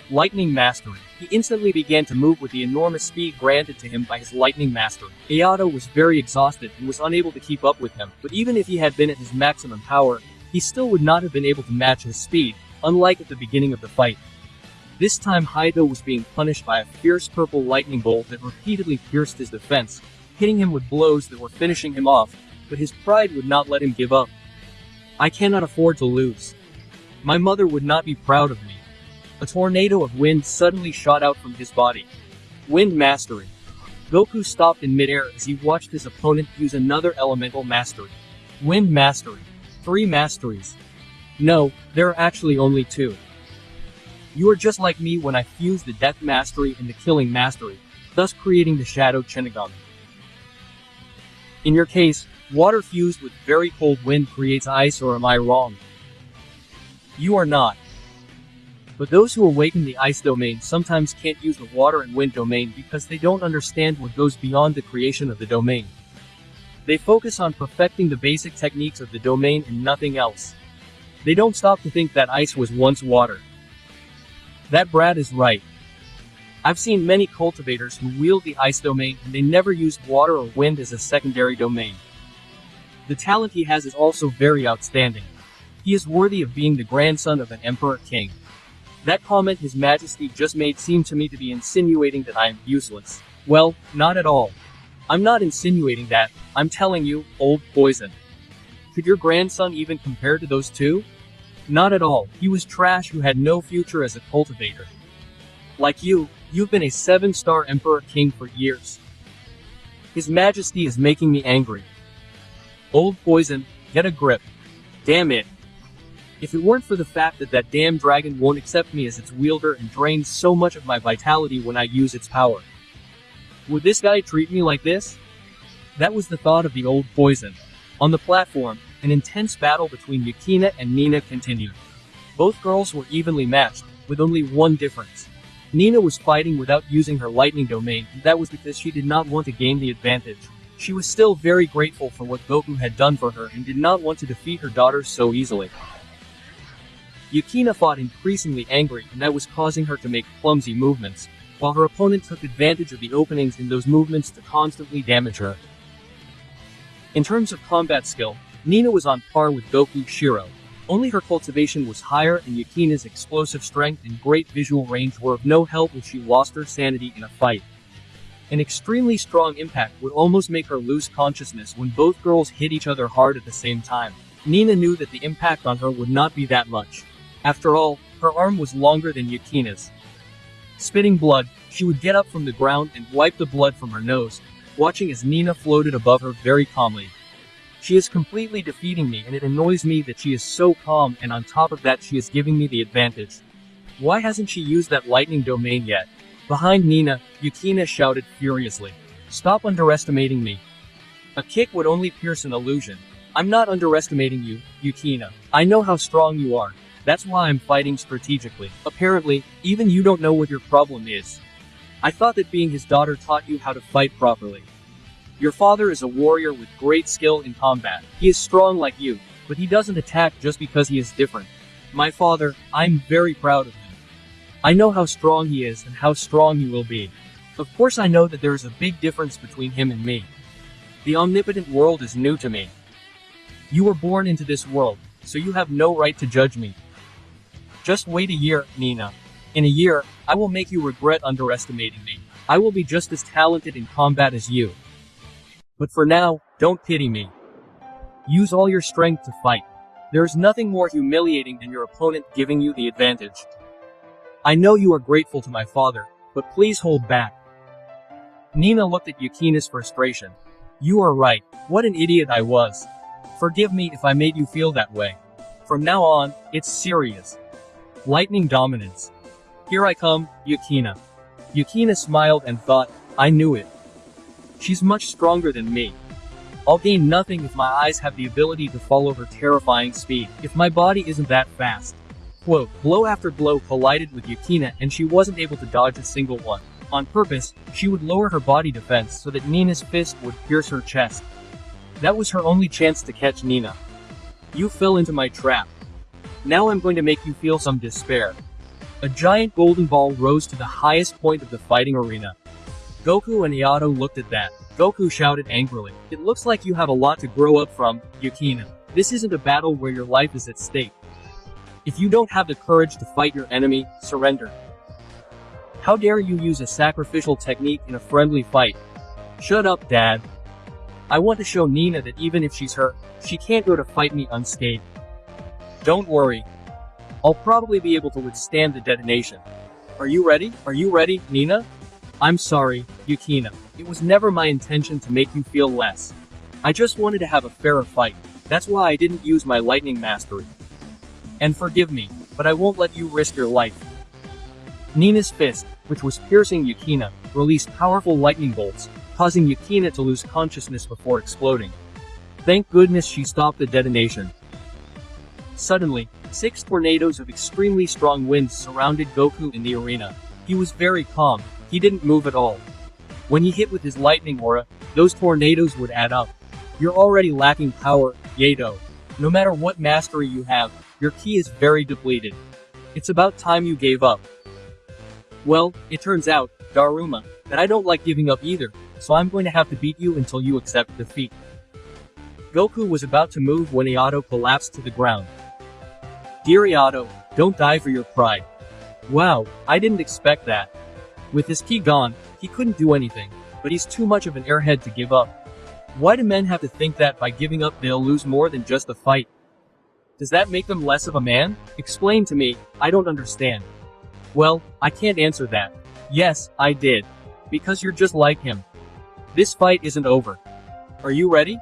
Lightning Mastery. He instantly began to move with the enormous speed granted to him by his Lightning Mastery. Ayato was very exhausted and was unable to keep up with him, but even if he had been at his maximum power, he still would not have been able to match his speed, unlike at the beginning of the fight. This time Hayato was being punished by a fierce purple lightning bolt that repeatedly pierced his defense, hitting him with blows that were finishing him off, but his pride would not let him give up. I cannot afford to lose. My mother would not be proud of me. A tornado of wind suddenly shot out from his body. Wind Mastery. Goku stopped in midair as he watched his opponent use another elemental mastery. Wind Mastery. 3 masteries. No, there are actually only 2. You are just like me when I fused the Death Mastery and the Killing Mastery, thus creating the Shadow Shinigami. In your case, water fused with very cold wind creates ice, or am I wrong? You are not. But those who awaken the ice domain sometimes can't use the water and wind domain because they don't understand what goes beyond the creation of the domain. They focus on perfecting the basic techniques of the domain and nothing else. They don't stop to think that ice was once water. That brat is right. I've seen many cultivators who wield the ice domain and they never used water or wind as a secondary domain. The talent he has is also very outstanding. He is worthy of being the grandson of an emperor king. That comment His Majesty just made seemed to me to be insinuating that I am useless. Well, not at all. I'm not insinuating that, I'm telling you, old poison. Could your grandson even compare to those two? Not at all. He was trash who had no future as a cultivator. Like you, you've been a 7-star emperor king for years. His Majesty is making me angry. Old poison, get a grip. Damn it. If it weren't for the fact that that damn dragon won't accept me as its wielder and drains so much of my vitality when I use its power. Would this guy treat me like this? That was the thought of the old poison. On the platform, an intense battle between Yukina and Nina continued. Both girls were evenly matched, with only one difference. Nina was fighting without using her lightning domain, and that was because she did not want to gain the advantage. She was still very grateful for what Goku had done for her and did not want to defeat her daughter so easily. Yukina fought increasingly angry, and that was causing her to make clumsy movements, while her opponent took advantage of the openings in those movements to constantly damage her. In terms of combat skill, Nina was on par with Goku Shiro. Only her cultivation was higher, and Yukina's explosive strength and great visual range were of no help if she lost her sanity in a fight. An extremely strong impact would almost make her lose consciousness when both girls hit each other hard at the same time. Nina knew that the impact on her would not be that much. After all, her arm was longer than Yukina's. Spitting blood, she would get up from the ground and wipe the blood from her nose, watching as Nina floated above her very calmly. She is completely defeating me, and it annoys me that she is so calm, and on top of that she is giving me the advantage. Why hasn't she used that lightning domain yet? Behind Nina, Yukina shouted furiously. Stop underestimating me. A kick would only pierce an illusion. I'm not underestimating you, Yukina. I know how strong you are. That's why I'm fighting strategically. Apparently, even you don't know what your problem is. I thought that being his daughter taught you how to fight properly. Your father is a warrior with great skill in combat. He is strong like you, but he doesn't attack just because he is different. My father, I'm very proud of him. I know how strong he is and how strong he will be. Of course I know that there is a big difference between him and me. The omnipotent world is new to me. You were born into this world, so you have no right to judge me. Just wait a year, Nina. In a year, I will make you regret underestimating me. I will be just as talented in combat as you. But for now, don't pity me. Use all your strength to fight. There is nothing more humiliating than your opponent giving you the advantage. I know you are grateful to my father, but please hold back. Nina looked at Yukina's frustration. You are right. What an idiot I was. Forgive me if I made you feel that way. From now on, it's serious. Lightning dominance. Here I come, Yukina. Yukina smiled and thought, I knew it. She's much stronger than me. I'll gain nothing if my eyes have the ability to follow her terrifying speed, if my body isn't that fast. Quote, blow after blow collided with Yukina and she wasn't able to dodge a single one. On purpose, she would lower her body defense so that Nina's fist would pierce her chest. That was her only chance to catch Nina. You fell into my trap. Now I'm going to make you feel some despair. A giant golden ball rose to the highest point of the fighting arena. Goku and Ayato looked at that. Goku shouted angrily, "It looks like you have a lot to grow up from, Yukina. This isn't a battle where your life is at stake. If you don't have the courage to fight your enemy, surrender. How dare you use a sacrificial technique in a friendly fight? Shut up, Dad. I want to show Nina that even if she's hurt, she can't go to fight me unscathed. Don't worry. I'll probably be able to withstand the detonation. Are you ready? Are you ready, Nina? I'm sorry, Yukina. It was never my intention to make you feel less. I just wanted to have a fairer fight. That's why I didn't use my lightning mastery. And forgive me, but I won't let you risk your life." Nina's fist, which was piercing Yukina, released powerful lightning bolts, causing Yukina to lose consciousness before exploding. Thank goodness she stopped the detonation. Suddenly, 6 tornadoes of extremely strong winds surrounded Goku in the arena. He was very calm, he didn't move at all. When he hit with his lightning aura, those tornadoes would add up. You're already lacking power, Yato. No matter what mastery you have, your ki is very depleted. It's about time you gave up. Well, it turns out, Daruma, that I don't like giving up either, so I'm going to have to beat you until you accept defeat. Goku was about to move when Ayato collapsed to the ground. Dear Ayato, don't die for your pride. Wow, I didn't expect that. With his ki gone, he couldn't do anything, but he's too much of an airhead to give up. Why do men have to think that by giving up they'll lose more than just the fight? Does that make them less of a man? Explain to me, I don't understand. Well, I can't answer that. Yes, I did. Because you're just like him. This fight isn't over. Are you ready?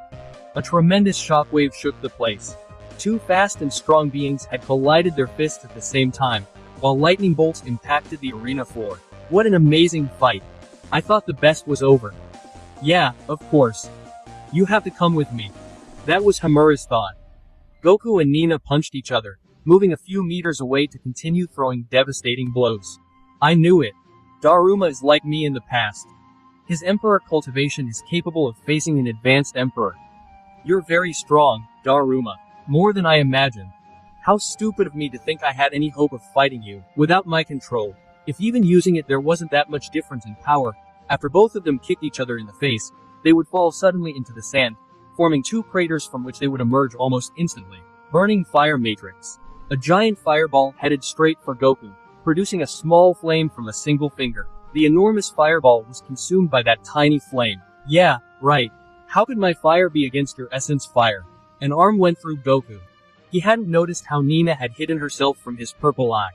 A tremendous shockwave shook the place. 2 fast and strong beings had collided their fists at the same time, while lightning bolts impacted the arena floor. What an amazing fight. I thought the best was over. Yeah, of course. You have to come with me. That was Hamura's thought. Goku and Nina punched each other, moving a few meters away to continue throwing devastating blows. I knew it. Daruma is like me in the past. His Emperor cultivation is capable of facing an advanced Emperor. You're very strong, Daruma. More than I imagined. How stupid of me to think I had any hope of fighting you, without my control. If even using it there wasn't that much difference in power, after both of them kicked each other in the face, they would fall suddenly into the sand, forming 2 craters from which they would emerge almost instantly. Burning fire matrix. A giant fireball headed straight for Goku, producing a small flame from a single finger. The enormous fireball was consumed by that tiny flame. Yeah, right. How could my fire be against your essence fire? An arm went through Goku. He hadn't noticed how Nina had hidden herself from his purple eye.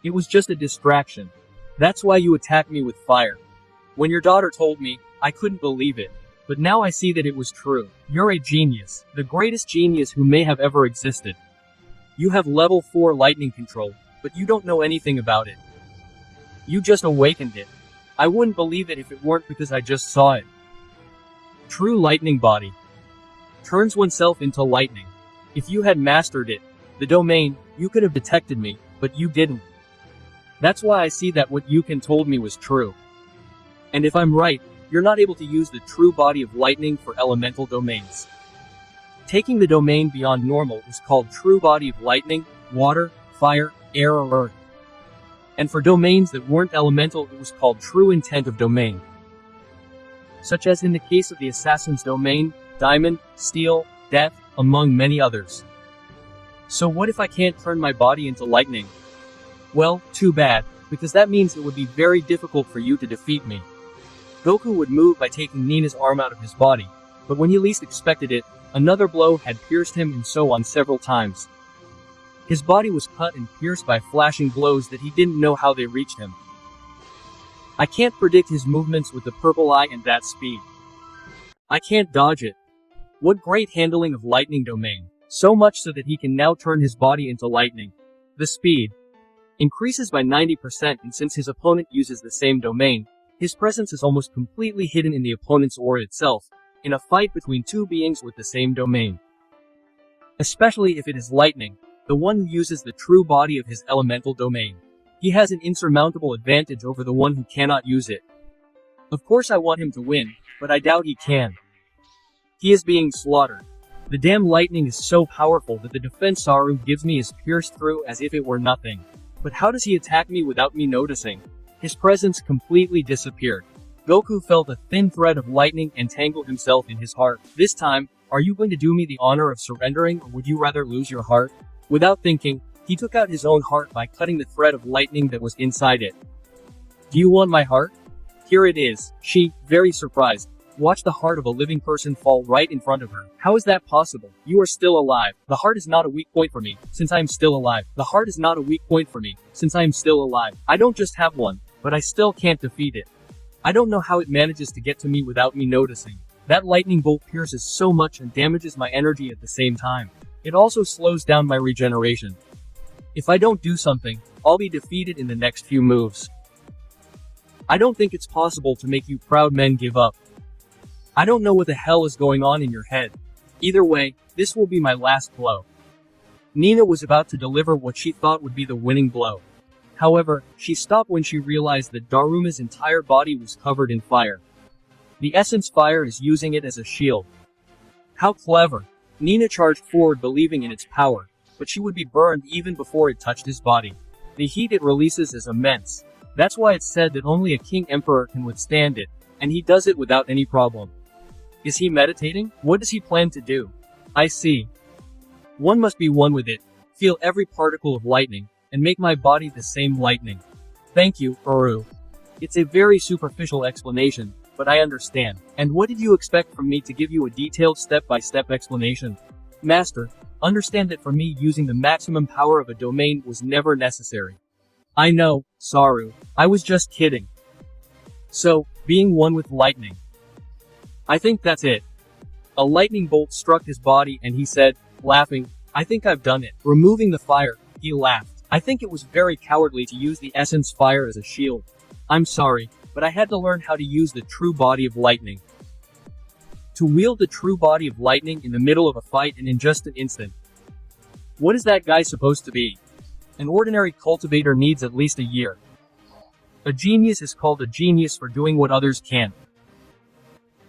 It was just a distraction. That's why you attacked me with fire. When your daughter told me, I couldn't believe it. But now I see that it was true. You're a genius. The greatest genius who may have ever existed. You have level 4 lightning control, but you don't know anything about it. You just awakened it. I wouldn't believe it if it weren't because I just saw it. True lightning body. Turns oneself into lightning. If you had mastered it, the domain, you could have detected me, but you didn't. That's why I see that what Yukin told me was true. And if I'm right, you're not able to use the true body of lightning for elemental domains. Taking the domain beyond normal is called true body of lightning, water, fire, air or earth. And for domains that weren't elemental it was called true intent of domain. Such as in the case of the assassin's domain, diamond, steel, death, among many others. So what if I can't turn my body into lightning? Well, too bad, because that means it would be very difficult for you to defeat me. Goku would move by taking Nina's arm out of his body, but when he least expected it, another blow had pierced him and so on several times. His body was cut and pierced by flashing blows that he didn't know how they reached him. I can't predict his movements with the purple eye and that speed. I can't dodge it. What great handling of lightning domain, so much so that he can now turn his body into lightning. The speed increases by 90% and since his opponent uses the same domain, his presence is almost completely hidden in the opponent's aura itself, in a fight between 2 beings with the same domain. Especially if it is lightning, the one who uses the true body of his elemental domain. He has an insurmountable advantage over the one who cannot use it. Of course I want him to win, but I doubt he can. He is being slaughtered. The damn lightning is so powerful that the defense Saru gives me is pierced through as if it were nothing. But how does he attack me without me noticing? His presence completely disappeared. Goku felt a thin thread of lightning entangle himself in his heart. This time, are you going to do me the honor of surrendering, or would you rather lose your heart? Without thinking, he took out his own heart by cutting the thread of lightning that was inside it. Do you want my heart? Here it is. She, very surprised, watched the heart of a living person fall right in front of her. How is that possible? You are still alive. The heart is not a weak point for me, since I am still alive. The heart is not a weak point for me, since I am still alive. I don't just have one, but I still can't defeat it. I don't know how it manages to get to me without me noticing. That lightning bolt pierces so much and damages my energy at the same time. It also slows down my regeneration. If I don't do something, I'll be defeated in the next few moves. I don't think it's possible to make you proud men give up. I don't know what the hell is going on in your head. Either way, this will be my last blow. Nina was about to deliver what she thought would be the winning blow. However, she stopped when she realized that Daruma's entire body was covered in fire. The essence fire is using it as a shield. How clever! Nina charged forward believing in its power, but she would be burned even before it touched his body. The heat it releases is immense. That's why it's said that only a king emperor can withstand it, and he does it without any problem. Is he meditating? What does he plan to do? I see. One must be one with it, feel every particle of lightning, and make my body the same lightning. Thank you, Oozaru. It's a very superficial explanation, but I understand. And what did you expect from me to give you a detailed step-by-step explanation? Master, understand that for me using the maximum power of a domain was never necessary. I know, Saru. I was just kidding. So, being one with lightning. I think that's it. A lightning bolt struck his body and he said, laughing, I think I've done it. Removing the fire, he laughed. I think it was very cowardly to use the essence fire as a shield. I'm sorry, but I had to learn how to use the true body of lightning. To wield the true body of lightning in the middle of a fight and in just an instant. What is that guy supposed to be? An ordinary cultivator needs at least a year. A genius is called a genius for doing what others can't.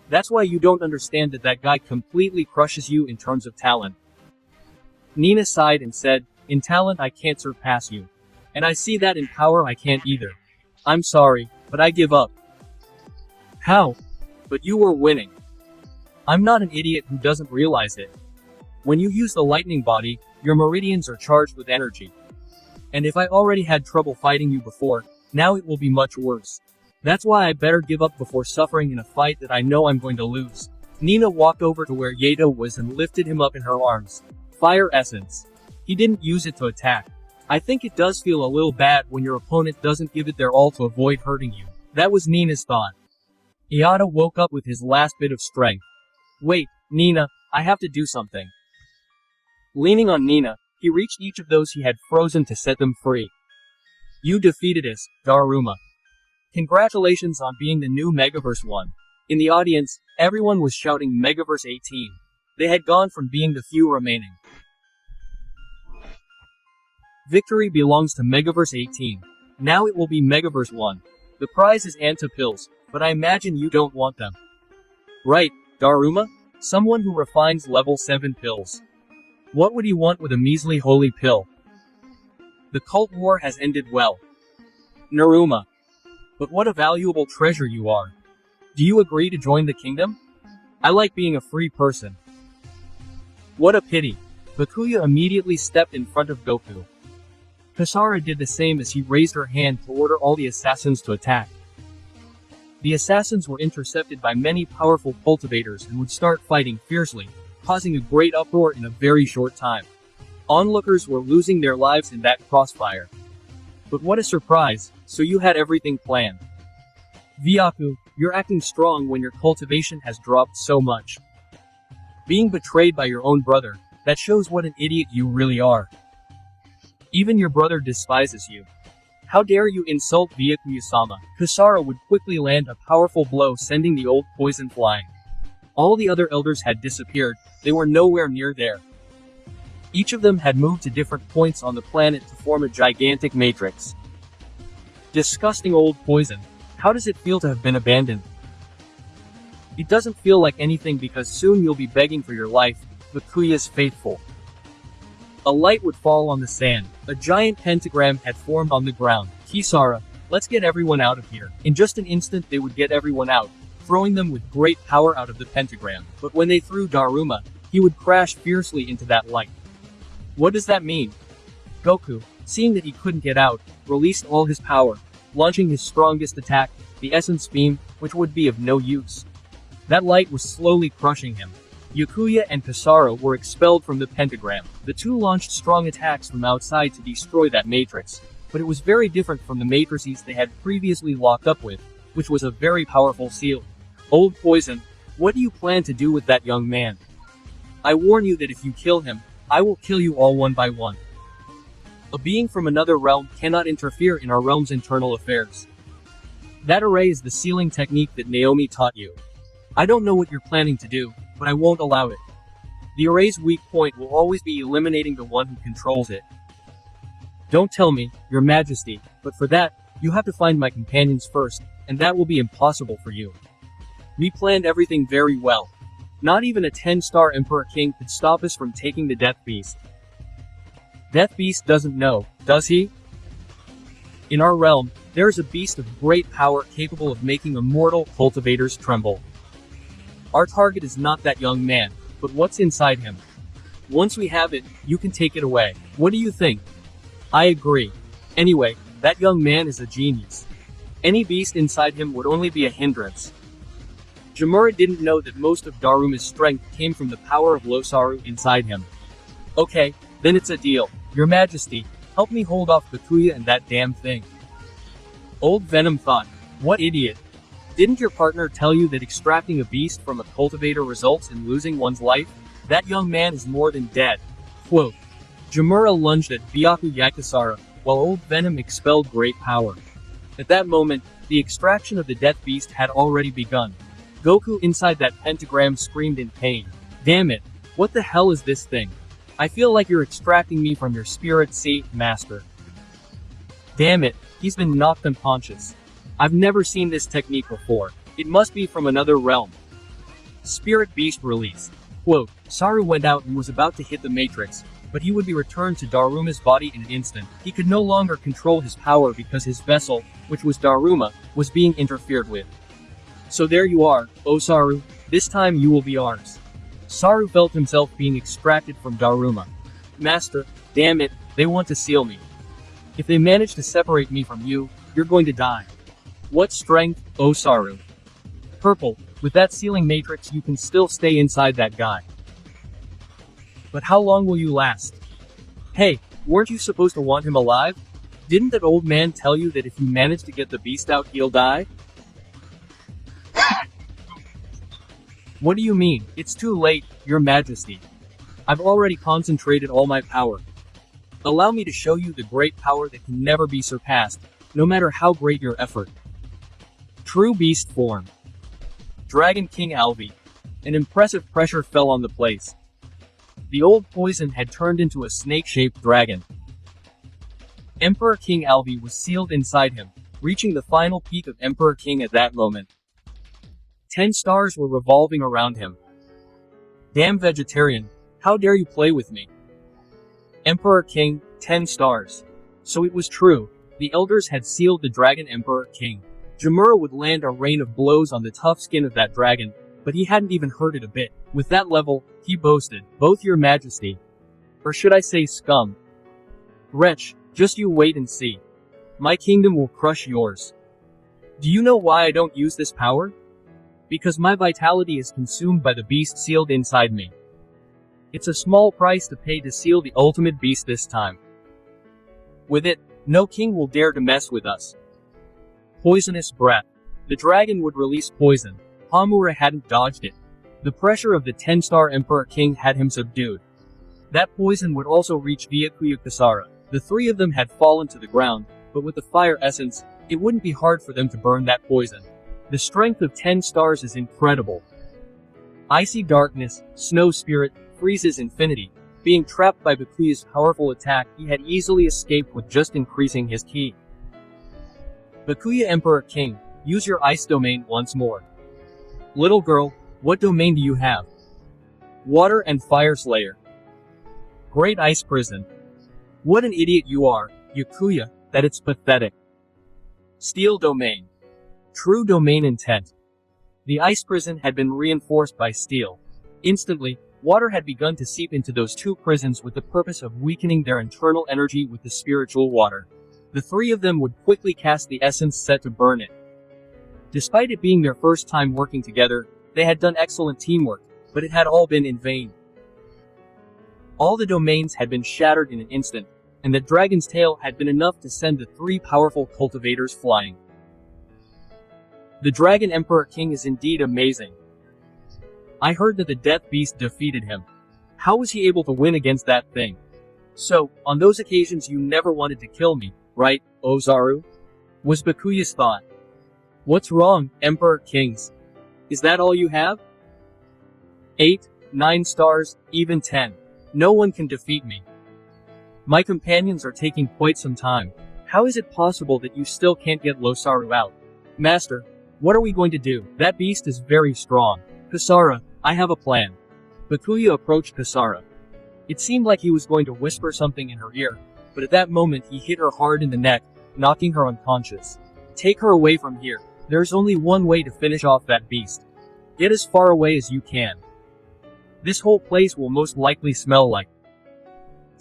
That's why you don't understand that guy completely crushes you in terms of talent. Nina sighed and said, in talent I can't surpass you. And I see that in power I can't either. I'm sorry, but I give up. How? But you were winning. I'm not an idiot who doesn't realize it. When you use the lightning body, your meridians are charged with energy. And if I already had trouble fighting you before, now it will be much worse. That's why I better give up before suffering in a fight that I know I'm going to lose. Nina walked over to where Yato was and lifted him up in her arms. Fire essence. He didn't use it to attack. I think it does feel a little bad when your opponent doesn't give it their all to avoid hurting you. That was Nina's thought. Yato woke up with his last bit of strength. Wait, Nina, I have to do something. Leaning on Nina, he reached each of those he had frozen to set them free. You defeated us, Daruma. Congratulations on being the new Megaverse 1. In the audience, everyone was shouting Megaverse 18. They had gone from being the few remaining. Victory belongs to Megaverse 18. Now it will be Megaverse 1. The prize is Anta pills, but I imagine you don't want them. Right, Daruma? Someone who refines level 7 pills. What would he want with a measly holy pill? The cult war has ended well. Naruma. But what a valuable treasure you are. Do you agree to join the kingdom? I like being a free person. What a pity. Bakuya immediately stepped in front of Goku. Kasara did the same as he raised her hand to order all the assassins to attack. The assassins were intercepted by many powerful cultivators and would start fighting fiercely, causing a great uproar in a very short time. Onlookers were losing their lives in that crossfire. But what a surprise, so you had everything planned. Vyaku, you're acting strong when your cultivation has dropped so much. Being betrayed by your own brother, that shows what an idiot you really are. Even your brother despises you. How dare you insult Vyaku-sama? Kasara would quickly land a powerful blow sending the old poison flying. All the other elders had disappeared, they were nowhere near there. Each of them had moved to different points on the planet to form a gigantic matrix. Disgusting old poison. How does it feel to have been abandoned? It doesn't feel like anything because soon you'll be begging for your life, Bakuya's faithful. A light would fall on the sand. A giant pentagram had formed on the ground. Kisara, let's get everyone out of here. In just an instant they would get everyone out, throwing them with great power out of the pentagram. But when they threw Daruma, he would crash fiercely into that light. What does that mean? Goku, seeing that he couldn't get out, released all his power, launching his strongest attack, the Essence Beam, which would be of no use. That light was slowly crushing him. Yakuya and Kisara were expelled from the pentagram. The two launched strong attacks from outside to destroy that matrix, but it was very different from the matrices they had previously locked up with, which was a very powerful seal. Old Poison, what do you plan to do with that young man? I warn you that if you kill him, I will kill you all one by one. A being from another realm cannot interfere in our realm's internal affairs. That array is the sealing technique that Naomi taught you. I don't know what you're planning to do, but I won't allow it. The array's weak point will always be eliminating the one who controls it. Don't tell me, Your Majesty, but for that, you have to find my companions first, and that will be impossible for you. We planned everything very well. Not even a 10-star Emperor King could stop us from taking the Death Beast. Death Beast doesn't know, does he? In our realm, there is a beast of great power capable of making immortal cultivators tremble. Our target is not that young man, but what's inside him. Once we have it, you can take it away. What do you think? I agree. Anyway, that young man is a genius. Any beast inside him would only be a hindrance. Jamura didn't know that most of Daruma's strength came from the power of Oozaru inside him. Okay, then it's a deal. Your Majesty, help me hold off Bakuya and that damn thing. Old Venom thought, what idiot. Didn't your partner tell you that extracting a beast from a cultivator results in losing one's life? That young man is more than dead. Quote. Jamura lunged at Byaku Yakasara, while Old Venom expelled great power. At that moment, the extraction of the Death Beast had already begun. Goku inside that pentagram screamed in pain. Damn it, what the hell is this thing? I feel like you're extracting me from your spirit sea, Master. Damn it, he's been knocked unconscious. I've never seen this technique before. It must be from another realm. Spirit Beast released. Quote, Saru went out and was about to hit the Matrix, but he would be returned to Daruma's body in an instant. He could no longer control his power because his vessel, which was Daruma, was being interfered with. So there you are, Oozaru, this time you will be ours. Saru felt himself being extracted from Daruma. Master, damn it, they want to seal me. If they manage to separate me from you, you're going to die. What strength, Oozaru? Purple, with that sealing matrix you can still stay inside that guy. But how long will you last? Hey, weren't you supposed to want him alive? Didn't that old man tell you that if you manage to get the beast out he'll die? What do you mean? It's too late, Your Majesty. I've already concentrated all my power. Allow me to show you the great power that can never be surpassed, no matter how great your effort. True Beast Form. Dragon King Alvi. An impressive pressure fell on the place. The old poison had turned into a snake-shaped dragon. Emperor King Alvi was sealed inside him, reaching the final peak of Emperor King at that moment. 10 stars were revolving around him. Damn vegetarian, how dare you play with me? Emperor King, 10 stars. So it was true, the elders had sealed the dragon Emperor King. Jamura would land a rain of blows on the tough skin of that dragon, but he hadn't even hurt it a bit. With that level, he boasted, both Your Majesty. Or should I say scum? Wretch, just you wait and see. My kingdom will crush yours. Do you know why I don't use this power? Because my vitality is consumed by the beast sealed inside me. It's a small price to pay to seal the ultimate beast this time. With it, no king will dare to mess with us. Poisonous breath. The dragon would release poison. Hamura hadn't dodged it. The pressure of the 10-star Emperor King had him subdued. That poison would also reach Byakuya Kasara. The three of them had fallen to the ground, but with the fire essence, it wouldn't be hard for them to burn that poison. The strength of 10 stars is incredible. Icy darkness, snow spirit, freezes infinity. Being trapped by Bakuya's powerful attack, he had easily escaped with just increasing his ki. Bakuya Emperor King, use your ice domain once more. Little girl, what domain do you have? Water and Fire Slayer. Great ice prison. What an idiot you are, Yakuya, that it's pathetic. Steel domain. True domain intent. The ice prison had been reinforced by steel. Instantly, water had begun to seep into those two prisons with the purpose of weakening their internal energy with the spiritual water. The three of them would quickly cast the essence set to burn it. Despite it being their first time working together, they had done excellent teamwork, but it had all been in vain. All the domains had been shattered in an instant, and the dragon's tail had been enough to send the three powerful cultivators flying. The Dragon Emperor King is indeed amazing. I heard that the Death Beast defeated him. How was he able to win against that thing? So, on those occasions you never wanted to kill me, right, Oozaru? Was Bakuya's thought. What's wrong, Emperor Kings? Is that all you have? 8, 9 stars, even 10. No one can defeat me. My companions are taking quite some time. How is it possible that you still can't get Oozaru out? Master, what are we going to do? That beast is very strong. Kasara, I have a plan. Bakuya approached Kasara. It seemed like he was going to whisper something in her ear, but at that moment he hit her hard in the neck, knocking her unconscious. Take her away from here. There's only one way to finish off that beast. Get as far away as you can. This whole place will most likely smell like.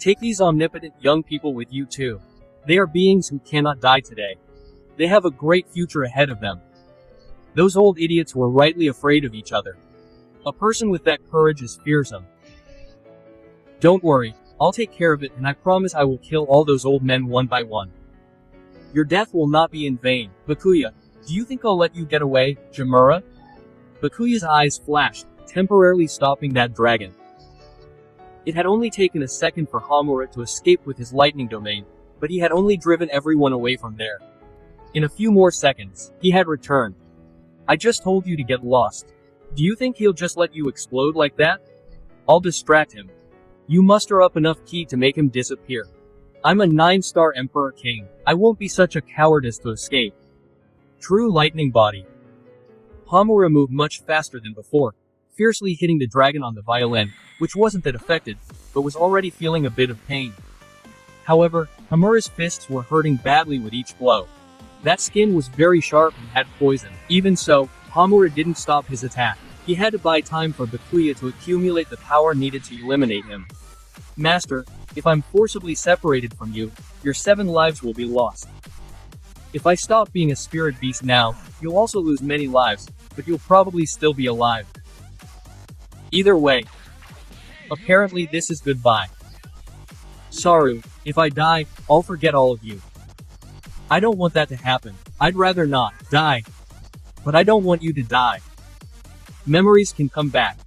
Take these omnipotent young people with you too. They are beings who cannot die today. They have a great future ahead of them. Those old idiots were rightly afraid of each other. A person with that courage is fearsome. Don't worry, I'll take care of it and I promise I will kill all those old men one by one. Your death will not be in vain. Bakuya, do you think I'll let you get away, Jamura? Bakuya's eyes flashed, temporarily stopping that dragon. It had only taken a second for Hamura to escape with his lightning domain, but he had only driven everyone away from there. In a few more seconds, he had returned. I just told you to get lost. Do you think he'll just let you explode like that? I'll distract him. You muster up enough ki to make him disappear. I'm a 9-star Emperor King. I won't be such a coward as to escape. True lightning body. Hamura moved much faster than before, fiercely hitting the dragon on the violin, which wasn't that affected, but was already feeling a bit of pain. However, Hamura's fists were hurting badly with each blow. That skin was very sharp and had poison. Even so, Hamura didn't stop his attack. He had to buy time for Bakuya to accumulate the power needed to eliminate him. Master, if I'm forcibly separated from you, your 7 lives will be lost. If I stop being a spirit beast now, you'll also lose many lives, but you'll probably still be alive. Either way. Apparently this is goodbye. Saru, if I die, I'll forget all of you. I don't want that to happen. I'd rather not die. But I don't want you to die. Memories can come back.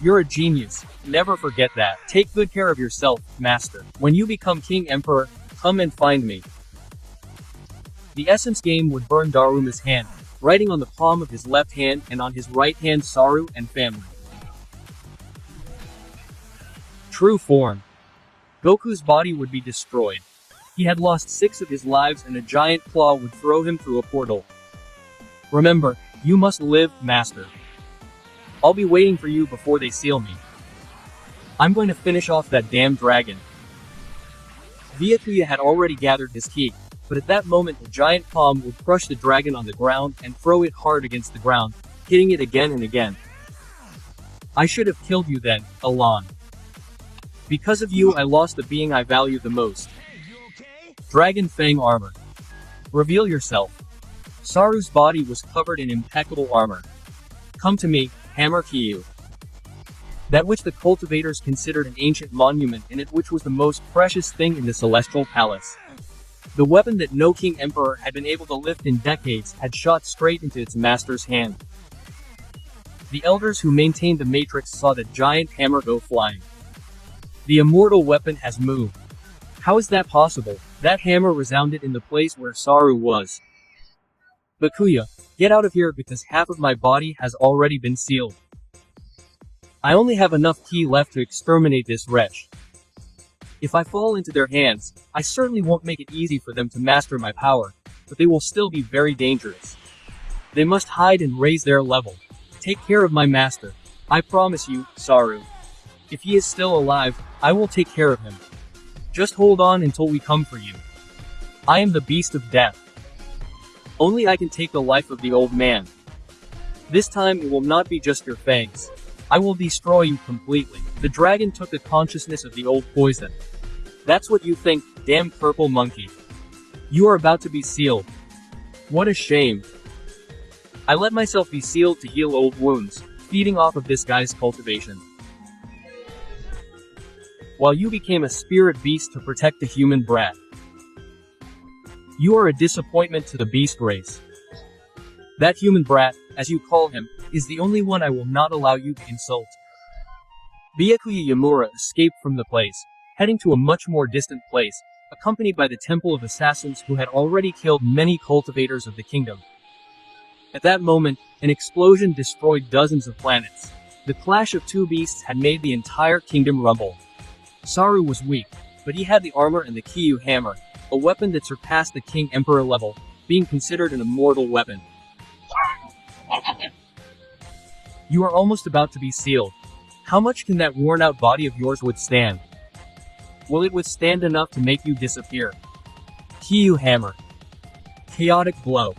You're a genius. Never forget that. Take good care of yourself, Master. When you become King Emperor, come and find me. The essence game would burn Daruma's hand, writing on the palm of his left hand and on his right hand Saru and family. True form. Goku's body would be destroyed. He had lost 6 of his lives and a giant claw would throw him through a portal. Remember, you must live, Master. I'll be waiting for you before they seal me. I'm going to finish off that damn dragon. Byakuya had already gathered his ki, but at that moment a giant palm would crush the dragon on the ground and throw it hard against the ground, hitting it again and again. I should have killed you then, Elan. Because of you I lost the being I value the most. Dragon Fang armor. Reveal yourself. Saru's body was covered in impeccable armor. Come to me, Hammer Kyu. That which the cultivators considered an ancient monument and it which was the most precious thing in the Celestial Palace. The weapon that no King Emperor had been able to lift in decades had shot straight into its master's hand. The elders who maintained the matrix saw the giant hammer go flying. The immortal weapon has moved. How is that possible? That hammer resounded in the place where Saru was. Bakuya, get out of here because half of my body has already been sealed. I only have enough ki left to exterminate this wretch. If I fall into their hands, I certainly won't make it easy for them to master my power, but they will still be very dangerous. They must hide and raise their level. Take care of my master. I promise you, Saru. If he is still alive, I will take care of him. Just hold on until we come for you. I am the beast of death. Only I can take the life of the old man. This time it will not be just your fangs. I will destroy you completely. The dragon took the consciousness of the old poison. That's what you think, damn purple monkey. You are about to be sealed. What a shame. I let myself be sealed to heal old wounds, feeding off of this guy's cultivation. While you became a spirit beast to protect the human brat. You are a disappointment to the beast race. That human brat, as you call him, is the only one I will not allow you to insult. Byakuya Yamura escaped from the place, heading to a much more distant place, accompanied by the Temple of Assassins who had already killed many cultivators of the kingdom. At that moment, an explosion destroyed dozens of planets. The clash of two beasts had made the entire kingdom rumble. Saru was weak, but he had the armor and the Kyu hammer, a weapon that surpassed the King Emperor level, being considered an immortal weapon. You are almost about to be sealed. How much can that worn-out body of yours withstand? Will it withstand enough to make you disappear? Kyu hammer. Chaotic blow.